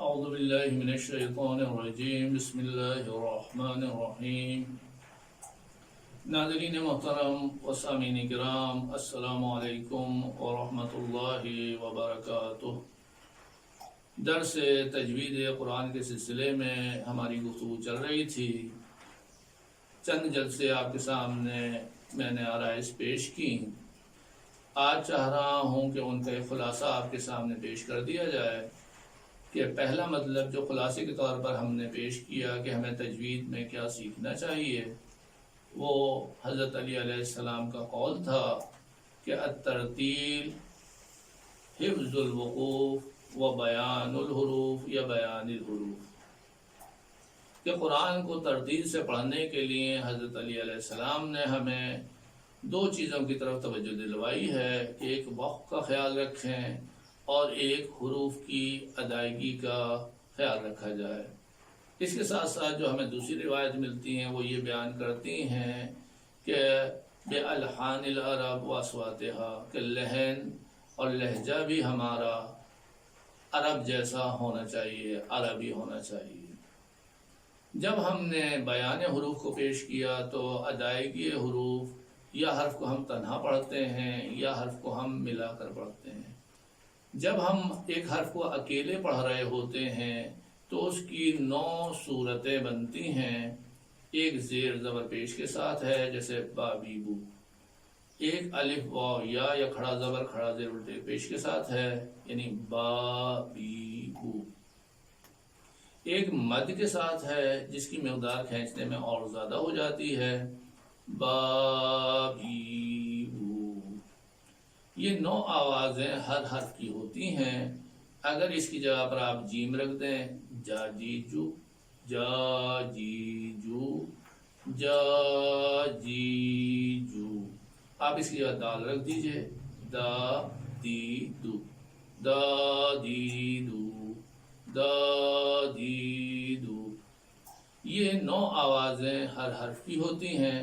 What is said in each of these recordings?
اعوذ باللہ من الشیطان الرجیم بسم اللہ الرحمن الرحیم۔ ناظرین محترم و سامعین کرام، السلام علیکم ورحمۃ اللہ وبرکاتہ۔ درس تجوید قرآن کے سلسلے میں ہماری گفتگو چل رہی تھی۔ چند جلسے آپ کے سامنے میں نے آرائز پیش کی۔ آج چاہ رہا ہوں کہ ان کا ایک خلاصہ آپ کے سامنے پیش کر دیا جائے کہ پہلا مطلب جو خلاصے کے طور پر ہم نے پیش کیا کہ ہمیں تجوید میں کیا سیکھنا چاہیے، وہ حضرت علی علیہ السلام کا قول تھا کہ الترتیل حفظ الوقوف و بیان الحروف یا بیان الحروف، کہ قرآن کو ترتیل سے پڑھنے کے لیے حضرت علی علیہ السلام نے ہمیں دو چیزوں کی طرف توجہ دلوائی ہے کہ ایک وقت کا خیال رکھیں اور ایک حروف کی ادائیگی کا خیال رکھا جائے۔ اس کے ساتھ ساتھ جو ہمیں دوسری روایت ملتی ہیں وہ یہ بیان کرتی ہیں کہ بے الحان العرب و اصواتہا، کہ لہن اور لہجہ بھی ہمارا عرب جیسا ہونا چاہیے، عربی ہونا چاہیے۔ جب ہم نے بیان حروف کو پیش کیا تو ادائیگی حروف یا حرف کو ہم تنہا پڑھتے ہیں یا حرف کو ہم ملا کر پڑھتے ہیں۔ جب ہم ایک حرف کو اکیلے پڑھ رہے ہوتے ہیں تو اس کی 9 صورتیں بنتی ہیں۔ ایک زیر زبر پیش کے ساتھ ہے جیسے با بی بو، ایک الف واو یا کھڑا زبر کھڑا زیر الٹے پیش کے ساتھ ہے یعنی با بی بو، ایک مد کے ساتھ ہے جس کی مقدار کھینچنے میں اور زیادہ ہو جاتی ہے، با بی بو۔ یہ 9 آوازیں ہر حرف کی ہوتی ہیں۔ اگر اس کی جگہ پر آپ جیم رکھ دیں، جا جی جو، جا جی جو، جا جی جو، آپ اس کی جگہ دال رکھ دیجئے، دا دی دو، دا دی دو، دا دی دو۔ یہ 9 آوازیں ہر حرف کی ہوتی ہیں۔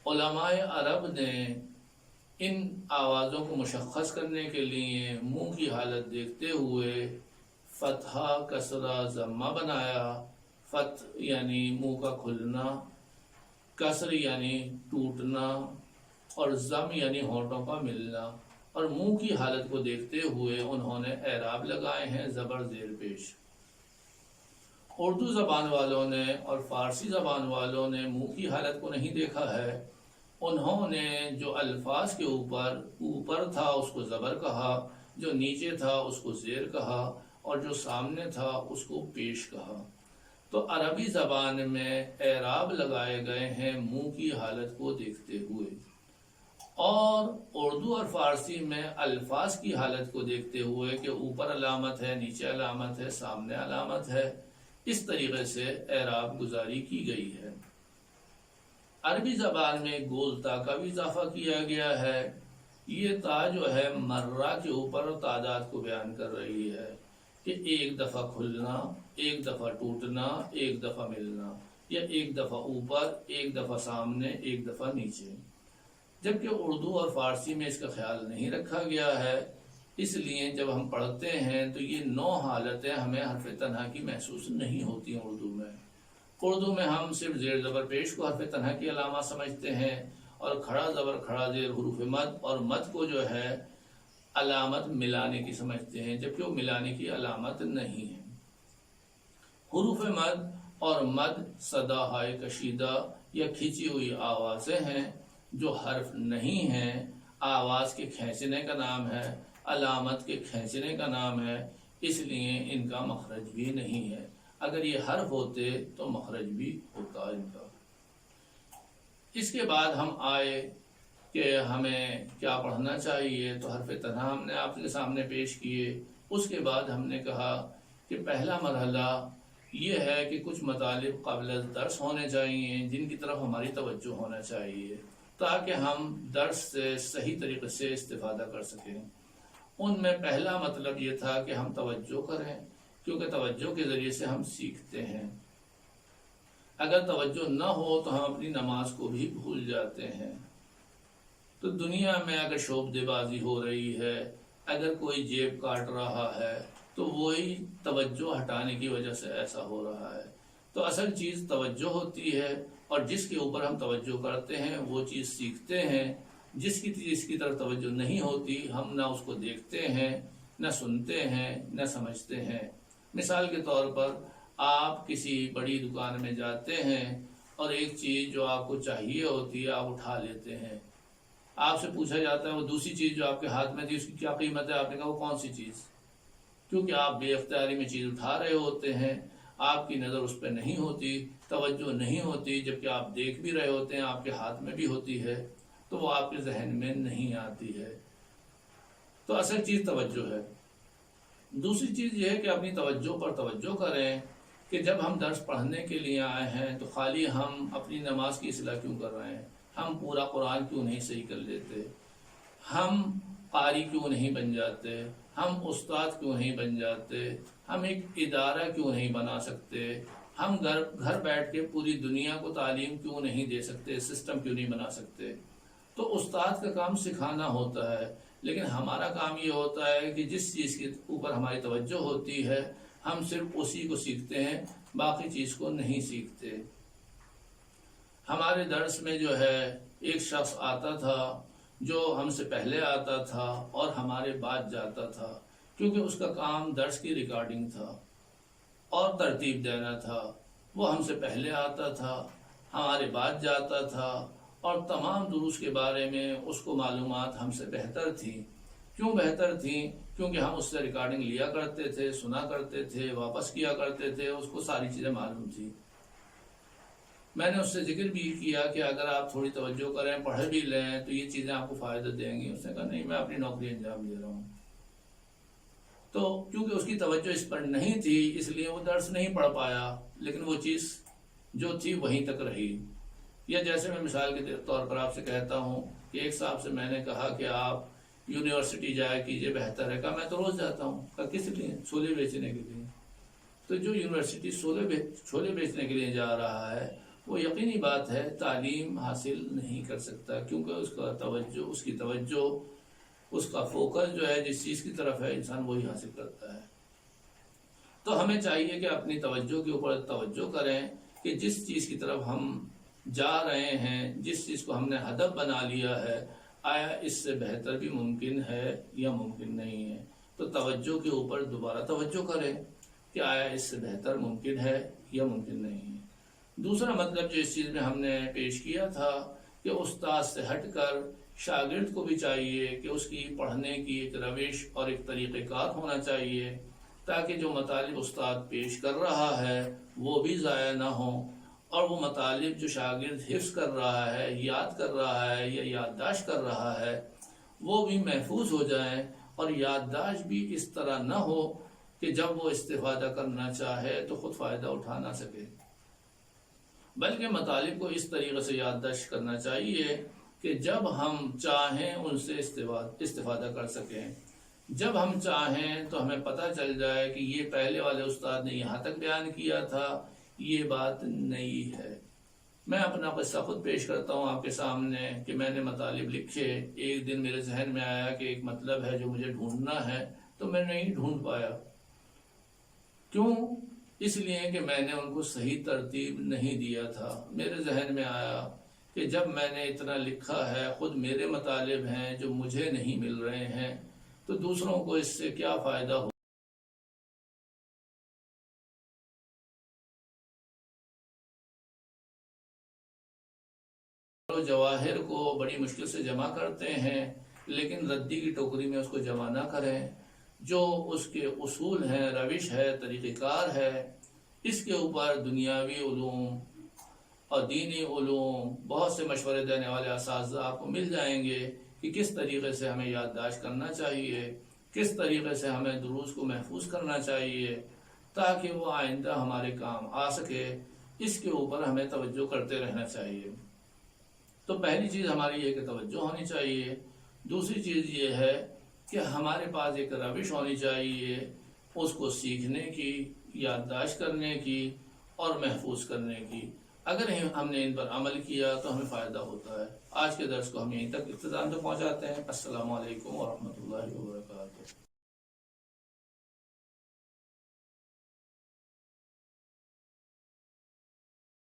علماء عرب نے ان آوازوں کو مشخص کرنے کے لیے منہ کی حالت دیکھتے ہوئے فتحہ، کسرہ، ضمہ بنایا۔ فتح یعنی منہ کا کھلنا، کسر یعنی ٹوٹنا، اور ضم یعنی ہونٹوں کا ملنا، اور منہ کی حالت کو دیکھتے ہوئے انہوں نے اعراب لگائے ہیں زبر زیر پیش۔ اردو زبان والوں نے اور فارسی زبان والوں نے منہ کی حالت کو نہیں دیکھا ہے۔ انہوں نے جو الفاظ کے اوپر تھا اس کو زبر کہا، جو نیچے تھا اس کو زیر کہا، اور جو سامنے تھا اس کو پیش کہا۔ تو عربی زبان میں اعراب لگائے گئے ہیں منہ کی حالت کو دیکھتے ہوئے، اور اردو اور فارسی میں الفاظ کی حالت کو دیکھتے ہوئے کہ اوپر علامت ہے، نیچے علامت ہے، سامنے علامت ہے، اس طریقے سے اعراب گزاری کی گئی ہے۔ عربی زبان میں گول تا کا بھی اضافہ کیا گیا ہے۔ یہ تا جو ہے مرہ کے اوپر تعداد کو بیان کر رہی ہے کہ ایک دفعہ کھلنا، ایک دفعہ ٹوٹنا، ایک دفعہ ملنا، یا ایک دفعہ اوپر، ایک دفعہ سامنے، ایک دفعہ نیچے۔ جبکہ اردو اور فارسی میں اس کا خیال نہیں رکھا گیا ہے، اس لیے جب ہم پڑھتے ہیں تو یہ 9 حالتیں ہمیں حرف تنہا کی محسوس نہیں ہوتی ہیں۔ اردو میں ہم صرف زیر زبر پیش کو حرف تنہا کی علامات سمجھتے ہیں، اور کھڑا زبر کھڑا زیر حروف مد اور مد کو جو ہے علامت ملانے کی سمجھتے ہیں، جبکہ وہ ملانے کی علامت نہیں ہے۔ حروف مد اور مد صدا ہائے کشیدہ یا کھینچی ہوئی آوازیں ہیں جو حرف نہیں ہیں، آواز کے کھینچنے کا نام ہے، علامت کے کھینچنے کا نام ہے، اس لیے ان کا مخرج بھی نہیں ہے۔ اگر یہ حرف ہوتے تو مخرج بھی ہوتا ان کا۔ اس کے بعد ہم آئے کہ ہمیں کیا پڑھنا چاہیے، تو حرف تنہا ہم نے آپ کے سامنے پیش کیے۔ اس کے بعد ہم نے کہا کہ پہلا مرحلہ یہ ہے کہ کچھ مطالب قبل درس ہونے چاہیے جن کی طرف ہماری توجہ ہونا چاہیے تاکہ ہم درس سے صحیح طریقے سے استفادہ کر سکیں۔ ان میں پہلا مطلب یہ تھا کہ ہم توجہ کریں، کیونکہ توجہ کے ذریعے سے ہم سیکھتے ہیں۔ اگر توجہ نہ ہو تو ہم اپنی نماز کو بھی بھول جاتے ہیں۔ تو دنیا میں اگر شعبدے بازی ہو رہی ہے، اگر کوئی جیب کاٹ رہا ہے تو وہی توجہ ہٹانے کی وجہ سے ایسا ہو رہا ہے۔ تو اصل چیز توجہ ہوتی ہے، اور جس کے اوپر ہم توجہ کرتے ہیں وہ چیز سیکھتے ہیں۔ جس کی طرف توجہ نہیں ہوتی، ہم نہ اس کو دیکھتے ہیں، نہ سنتے ہیں، نہ سمجھتے ہیں۔ مثال کے طور پر آپ کسی بڑی دکان میں جاتے ہیں اور ایک چیز جو آپ کو چاہیے ہوتی ہے آپ اٹھا لیتے ہیں۔ آپ سے پوچھا جاتا ہے وہ دوسری چیز جو آپ کے ہاتھ میں تھی اس کی کیا قیمت ہے، آپ نے کہا وہ کون سی چیز، کیونکہ آپ بے اختیاری میں چیز اٹھا رہے ہوتے ہیں، آپ کی نظر اس پہ نہیں ہوتی، توجہ نہیں ہوتی، جبکہ آپ دیکھ بھی رہے ہوتے ہیں، آپ کے ہاتھ میں بھی ہوتی ہے، تو وہ آپ کے ذہن میں نہیں آتی ہے۔ تو اصل چیز توجہ ہے۔ دوسری چیز یہ ہے کہ اپنی توجہ پر توجہ کریں کہ جب ہم درس پڑھنے کے لیے آئے ہیں تو خالی ہم اپنی نماز کی اصلاح کیوں کر رہے ہیں، ہم پورا قرآن کیوں نہیں صحیح کر لیتے، ہم قاری کیوں نہیں بن جاتے، ہم استاد کیوں نہیں بن جاتے، ہم ایک ادارہ کیوں نہیں بنا سکتے، ہم گھر بیٹھ کے پوری دنیا کو تعلیم کیوں نہیں دے سکتے، سسٹم کیوں نہیں بنا سکتے۔ تو استاد کا کام سکھانا ہوتا ہے، لیکن ہمارا کام یہ ہوتا ہے کہ جس چیز کے اوپر ہماری توجہ ہوتی ہے ہم صرف اسی کو سیکھتے ہیں، باقی چیز کو نہیں سیکھتے۔ ہمارے درس میں جو ہے ایک شخص آتا تھا جو ہم سے پہلے آتا تھا اور ہمارے بعد جاتا تھا، کیونکہ اس کا کام درس کی ریکارڈنگ تھا اور ترتیب دینا تھا۔ وہ ہم سے پہلے آتا تھا، ہمارے بعد جاتا تھا، اور تمام دروس کے بارے میں اس کو معلومات ہم سے بہتر تھی۔ کیوں بہتر تھیں؟ کیونکہ ہم اس سے ریکارڈنگ لیا کرتے تھے، سنا کرتے تھے، واپس کیا کرتے تھے، اس کو ساری چیزیں معلوم تھی۔ میں نے اس سے ذکر بھی کیا کہ اگر آپ تھوڑی توجہ کریں، پڑھ بھی لیں تو یہ چیزیں آپ کو فائدہ دیں گی۔ اس نے کہا نہیں، میں اپنی نوکری انجام دے رہا ہوں۔ تو کیونکہ اس کی توجہ اس پر نہیں تھی اس لیے وہ درس نہیں پڑھ پایا، لیکن وہ چیز جو تھی وہیں تک رہی۔ یا جیسے میں مثال کے طور پر آپ سے کہتا ہوں کہ ایک صاحب سے میں نے کہا کہ آپ یونیورسٹی جایا کیجئے، بہتر ہے۔ کہا میں تو روز جاتا ہوں۔ کہا کس لیے؟ چھولے بیچنے کے لیے۔ تو جو یونیورسٹی چھولے بیچنے کے لیے جا رہا ہے وہ یقینی بات ہے تعلیم حاصل نہیں کر سکتا، کیونکہ اس کی توجہ اس کا فوکس جو ہے جس چیز کی طرف ہے انسان وہی حاصل کرتا ہے۔ تو ہمیں چاہیے کہ اپنی توجہ کے اوپر توجہ کریں کہ جس چیز کی طرف ہم جا رہے ہیں، جس چیز کو ہم نے ہدف بنا لیا ہے، آیا اس سے بہتر بھی ممکن ہے یا ممکن نہیں ہے۔ تو توجہ کے اوپر دوبارہ توجہ کریں کہ آیا اس سے بہتر ممکن ہے یا ممکن نہیں ہے۔ دوسرا مطلب جو اس چیز میں ہم نے پیش کیا تھا کہ استاد سے ہٹ کر شاگرد کو بھی چاہیے کہ اس کی پڑھنے کی ایک روش اور ایک طریقہ کار ہونا چاہیے، تاکہ جو مطالب استاد پیش کر رہا ہے وہ بھی ضائع نہ ہو، اور وہ مطالب جو شاگرد حفظ کر رہا ہے، یاد کر رہا ہے یا یادداشت کر رہا ہے وہ بھی محفوظ ہو جائیں، اور یادداشت بھی اس طرح نہ ہو کہ جب وہ استفادہ کرنا چاہے تو خود فائدہ اٹھا نہ سکے، بلکہ مطالب کو اس طریقے سے یادداشت کرنا چاہیے کہ جب ہم چاہیں ان سے استفادہ کر سکیں۔ جب ہم چاہیں تو ہمیں پتہ چل جائے کہ یہ پہلے والے استاد نے یہاں تک بیان کیا تھا، یہ بات نئی ہے۔ میں اپنا قصہ خود پیش کرتا ہوں آپ کے سامنے کہ میں نے مطالب لکھے، ایک دن میرے ذہن میں آیا کہ ایک مطلب ہے جو مجھے ڈھونڈنا ہے، تو میں نہیں ڈھونڈ پایا۔ کیوں؟ اس لیے کہ میں نے ان کو صحیح ترتیب نہیں دیا تھا۔ میرے ذہن میں آیا کہ جب میں نے اتنا لکھا ہے، خود میرے مطالب ہیں جو مجھے نہیں مل رہے ہیں، تو دوسروں کو اس سے کیا فائدہ ہو۔ جواہر کو بڑی مشکل سے جمع کرتے ہیں، لیکن ردی کی ٹوکری میں اس کو جمع نہ کریں۔ جو اس کے اصول ہیں، روش ہے، طریقہ کار ہے، اس کے اوپر دنیاوی علوم اور دینی علوم بہت سے مشورے دینے والے اساتذہ آپ کو مل جائیں گے کہ کس طریقے سے ہمیں یادداشت کرنا چاہیے، کس طریقے سے ہمیں دروس کو محفوظ کرنا چاہیے تاکہ وہ آئندہ ہمارے کام آ سکے۔ اس کے اوپر ہمیں توجہ کرتے رہنا چاہیے۔ تو پہلی چیز ہماری یہ کہ توجہ ہونی چاہیے۔ دوسری چیز یہ ہے کہ ہمارے پاس ایک روش ہونی چاہیے اس کو سیکھنے کی، یادداشت کرنے کی اور محفوظ کرنے کی۔ اگر ہم نے ان پر عمل کیا تو ہمیں فائدہ ہوتا ہے۔ آج کے درس کو ہم یہیں تک اختتام تک پہنچاتے ہیں۔ السلام علیکم ورحمۃ اللہ وبرکاتہ۔